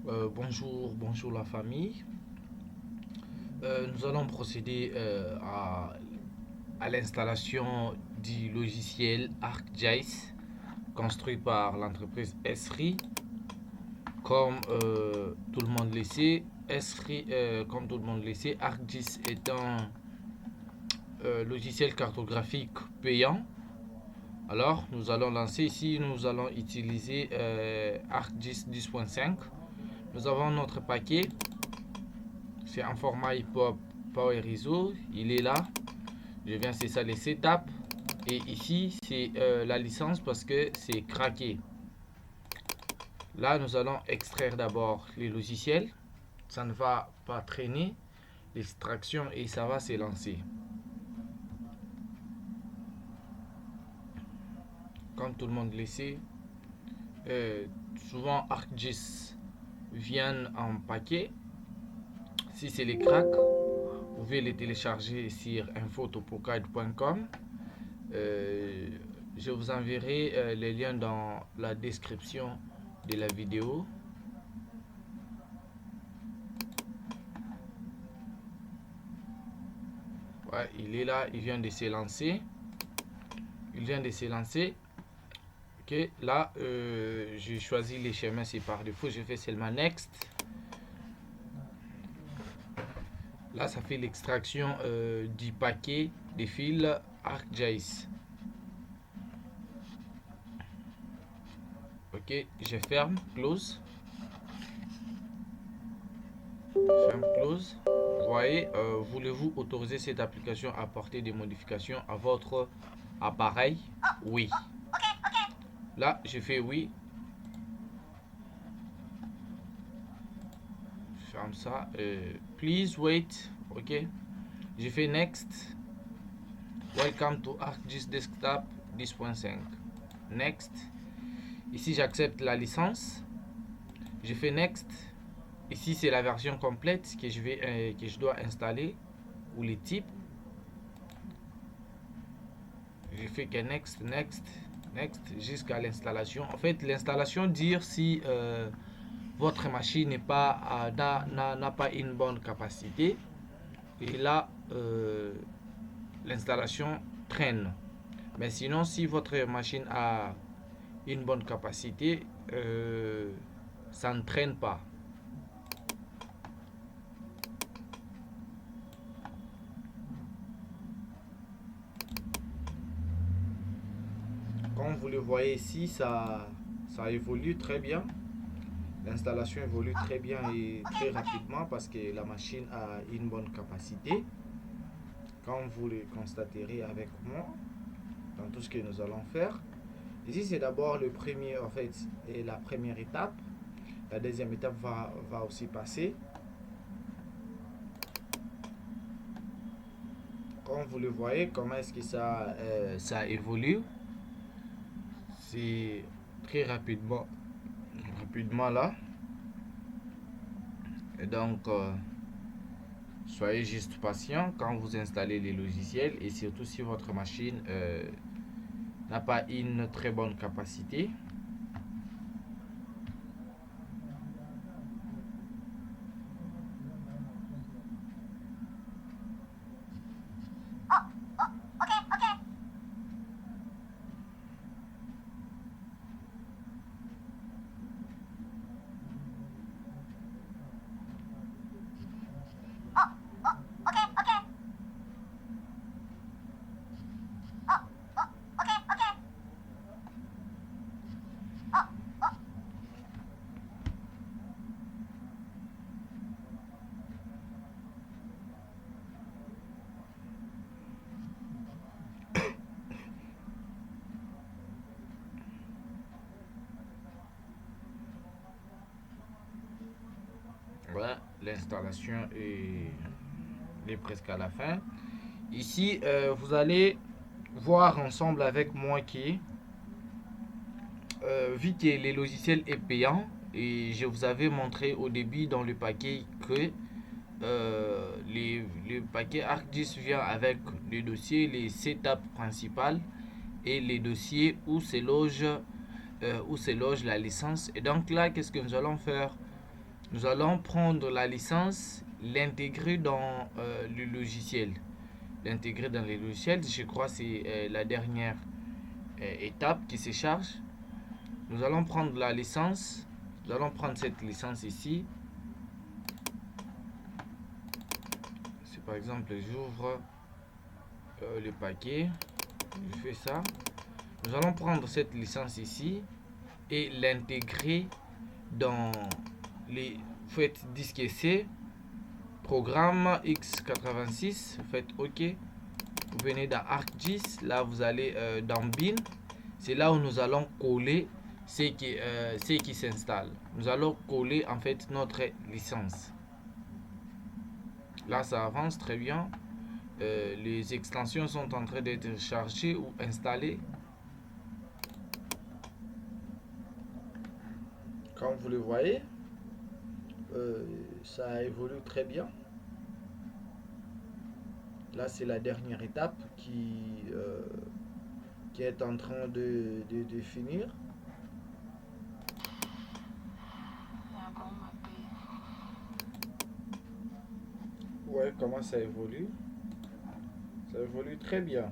Bonjour la famille. Nous allons procéder à l'installation du logiciel ArcGIS construit par l'entreprise Esri. Comme tout le monde le sait, comme tout le monde le sait, ArcGIS est un logiciel cartographique payant. Alors, nous allons lancer ici, nous allons utiliser ArcGIS 10.5. Nous avons notre paquet. C'est en format hip-hop Power ISO. Il est là. Je viens, c'est ça les setup. Et ici, c'est la licence parce que c'est craqué. Là, nous allons extraire d'abord les logiciels. Ça ne va pas traîner. L'extraction et ça va s'élancer. Comme tout le monde le sait, souvent ArcGIS viennent en paquet. Si c'est les cracks, vous pouvez les télécharger sur infotopocad.com. Je vous enverrai les liens dans la description de la vidéo. Ouais, il est là, il vient de s'élancer. Il vient de s'élancer. Ok, là, j'ai choisi les schémas, c'est par défaut. Je fais seulement Next. Là, ça fait l'extraction du paquet des fils ArcGIS. Ok, je ferme, close. Ferme, close. Vous voyez, voulez-vous autoriser cette application à apporter des modifications à votre appareil? Oui. Là, je fais oui. Je ferme ça. Please wait. Ok. Je fais next. Welcome to ArcGIS Desktop 10.5. Next. Ici, j'accepte la licence. Je fais next. Ici, c'est la version complète que je dois installer ou les types. Je fais que next, next, next jusqu'à l'installation. En fait, l'installation dire si votre machine n'a pas une bonne capacité. Et là, l'installation traîne. Mais sinon, si votre machine a une bonne capacité, ça ne traîne pas. Comme vous le voyez ici, ça évolue très bien. L'installation évolue très bien et très rapidement parce que la machine a une bonne capacité. Comme vous le constaterez avec moi dans tout ce que nous allons faire. Ici, c'est d'abord le premier, en fait, et la première étape. La deuxième étape va aussi passer. Comme vous le voyez, comment est-ce que ça évolue. C'est très rapidement là. Et donc, soyez juste patient quand vous installez les logiciels et surtout si votre machine n'a pas une très bonne capacité. Voilà, l'installation est presque à la fin. Ici, vous allez voir ensemble avec moi que vu que les logiciels est payant et je vous avais montré au début dans le paquet que le paquet ArcGIS vient avec le dossier, les setups principales et les dossiers où se loge la licence. Et donc là, qu'est-ce que nous allons faire? nous allons prendre la licence, l'intégrer dans le logiciel. L'intégrer dans les logiciels, je crois que c'est la dernière étape qui se charge. Nous allons prendre la licence, nous allons prendre cette licence ici. Si par exemple j'ouvre le paquet, je fais ça. Nous allons prendre cette licence ici et l'intégrer dans les faites disque C, programme x86, vous faites OK. Vous venez dans ArcGIS, là vous allez dans bin, c'est là où nous allons coller ce qui s'installe. Nous allons coller en fait notre licence. Là ça avance très bien. Les extensions sont en train d'être chargées ou installées. Comme vous le voyez, ça évolue très bien. Là, c'est la dernière étape qui est en train de finir. Ouais, comment ça évolue? Ça évolue très bien.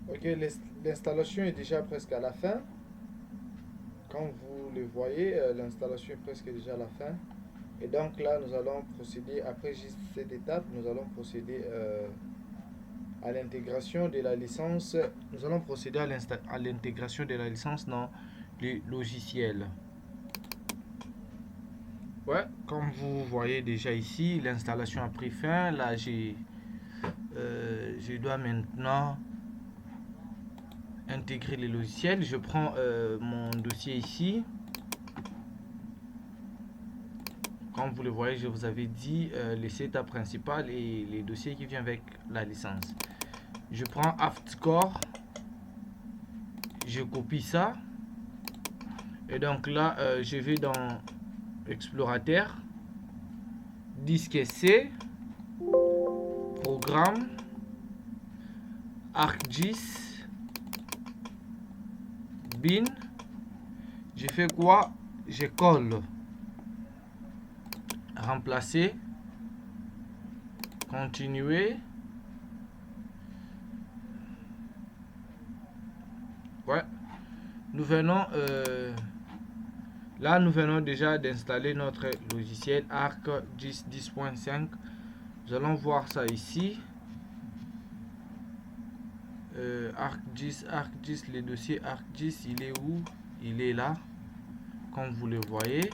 Ok, l'installation est déjà presque à la fin. Comme vous le voyez, l'installation est presque déjà à la fin. Et donc là, nous allons procéder, après juste cette étape, nous allons procéder à l'intégration de la licence. Nous allons procéder à l'intégration de la licence dans les logiciels. Ouais, comme vous voyez déjà ici, l'installation a pris fin. Là, je dois maintenant intégrer les logiciels. Je prends mon dossier ici. Comme vous le voyez, je vous avais dit les setup principal et les dossiers qui viennent avec la licence. Je prends AftScore, je copie ça et donc là je vais dans explorateur, disque C, programme, ArcGIS, bin. Je fais quoi? Je colle, remplacer, continuer. Ouais, nous venons là nous venons déjà d'installer notre logiciel ArcGIS 10.5. Nous allons voir ça ici. ArcGIS, le dossier ArcGIS, il est où? Il est là, comme vous le voyez.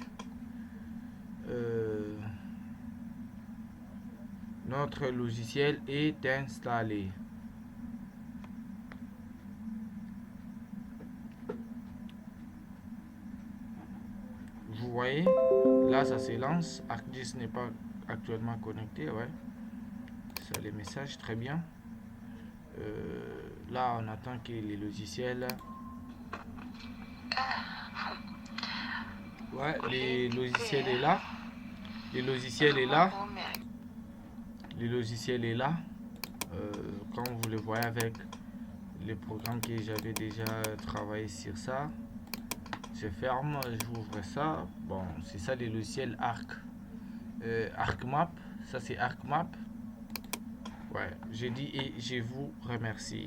Notre logiciel est installé. Vous voyez, là ça se lance. ArcGIS n'est pas actuellement connecté, ouais. Ça les messages, très bien. Là on attend que les logiciels. Ouais, les logiciels est là. Le logiciel est là. Le logiciel est là. Comme vous le voyez avec le programme que j'avais déjà travaillé sur ça. Je ferme, j'ouvre ça. Bon, c'est ça les logiciels ArcMap. Ça c'est ArcMap. Ouais, je dis et je vous remercie.